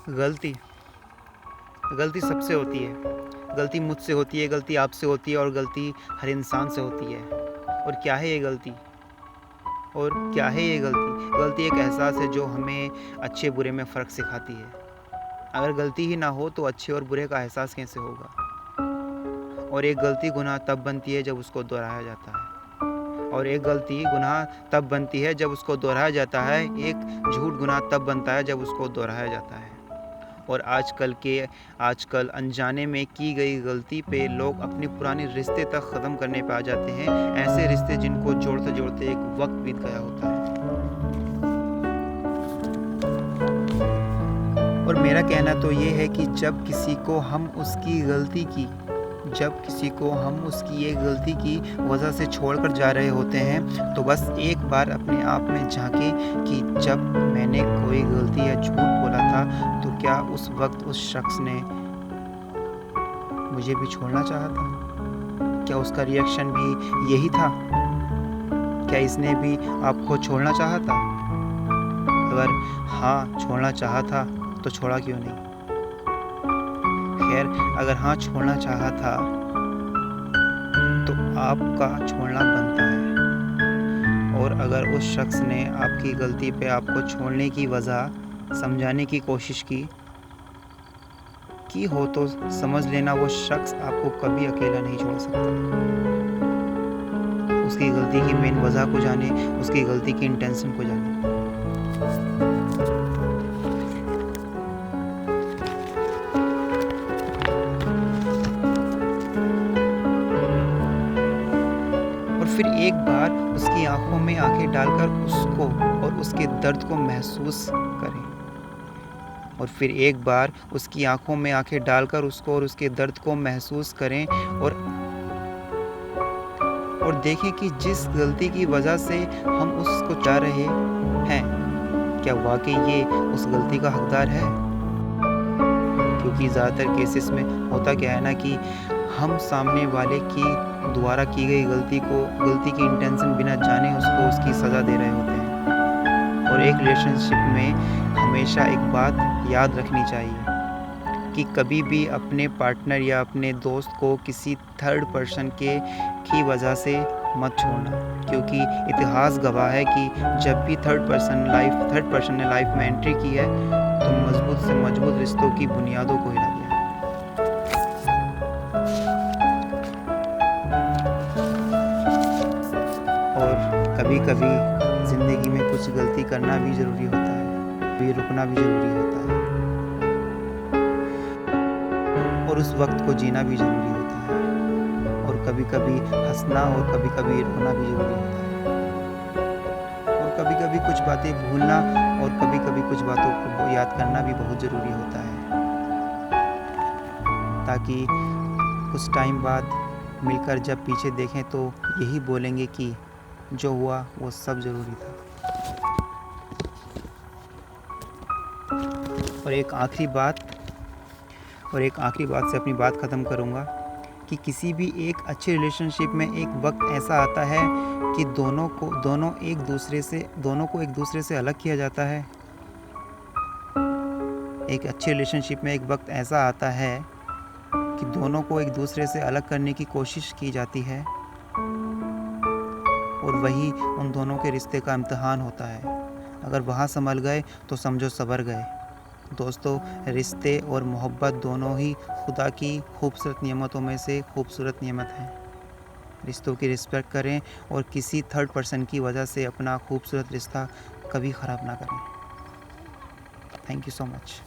गलती गलती सबसे होती है। गलती मुझसे होती है, गलती आपसे होती है और गलती हर इंसान से होती है। और क्या है ये गलती? गलती एक एहसास है जो हमें अच्छे बुरे में फ़र्क सिखाती है। अगर गलती ही ना हो तो अच्छे और बुरे का एहसास कैसे होगा? और एक गलती गुनाह तब बनती है जब उसको दोहराया जाता है। एक झूठ गुनाह तब बनता है जब उसको दोहराया जाता है। और आजकल अनजाने में की गई गलती पे लोग अपने पुराने रिश्ते तक ख़त्म करने पे आ जाते हैं। ऐसे रिश्ते जिनको जोड़ते-जोड़ते एक वक़्त बीत गया होता है। और मेरा कहना तो ये है कि जब किसी को हम उसकी एक गलती की वजह से छोड़कर जा रहे होते हैं तो बस एक बार अपने आप में झांकें कि जब मैंने कोई गलती या झूठ बोला था तो क्या उस वक्त उस शख्स ने मुझे भी छोड़ना चाहा था? क्या उसका रिएक्शन भी यही था? क्या इसने भी आपको छोड़ना चाहा था? अगर हाँ छोड़ना चाहा था तो छोड़ा क्यों नहीं? खैर, अगर हाँ छोड़ना चाहा था तो आपका छोड़ना बनता है। और अगर उस शख्स ने आपकी गलती पे आपको छोड़ने की वजह समझाने की कोशिश की हो तो समझ लेना वो शख्स आपको कभी अकेला नहीं छोड़ सकता। उसकी गलती की मेन वजह को जाने, उसकी गलती की इंटेंशन को जाने। फिर एक बार उसकी आंखों में आंखें डालकर उसको और उसके दर्द को महसूस करें। और देखें कि जिस गलती की वजह से हम उसको चाह रहे हैं, क्या वाकई ये उस गलती का हकदार है? क्योंकि ज़्यादातर केसेस में होता क्या है ना कि हम सामने वाले की द्वारा की गई गलती की इंटेंशन बिना जाने उसको उसकी सज़ा दे रहे होते हैं। और एक रिलेशनशिप में हमेशा एक बात याद रखनी चाहिए कि कभी भी अपने पार्टनर या अपने दोस्त को किसी थर्ड पर्सन की वजह से मत छोड़ना, क्योंकि इतिहास गवाह है कि जब भी थर्ड पर्सन ने लाइफ में एंट्री की है तो मजबूत से मजबूत रिश्तों की बुनियादों को हिला दिया। और कभी-कभी ज़िंदगी में कुछ गलती करना भी ज़रूरी होता है, कभी रुकना भी ज़रूरी होता है और उस वक्त को जीना भी ज़रूरी होता है। और कभी-कभी हंसना और कभी-कभी रोना भी ज़रूरी होता है। और कभी-कभी कुछ बातें भूलना और कभी-कभी कुछ बातों को याद करना भी बहुत ज़रूरी होता है, ताकि कुछ टाइम बाद मिलकर जब पीछे देखें तो यही बोलेंगे कि जो हुआ वो सब ज़रूरी था। और एक आखिरी बात से अपनी बात ख़त्म करूँगा कि किसी भी एक अच्छे रिलेशनशिप में एक वक्त ऐसा आता है कि दोनों को एक दूसरे से अलग किया जाता है। एक अच्छे रिलेशनशिप में एक वक्त ऐसा आता है कि दोनों को एक दूसरे से अलग करने की कोशिश की जाती है और वही उन दोनों के रिश्ते का इम्तिहान होता है। अगर वहाँ संभल गए तो समझो सवर गए। दोस्तों, रिश्ते और मोहब्बत दोनों ही खुदा की खूबसूरत नियमतों में से खूबसूरत नियमत हैं। रिश्तों की रिस्पेक्ट करें और किसी थर्ड पर्सन की वजह से अपना खूबसूरत रिश्ता कभी ख़राब ना करें। Thank you so much.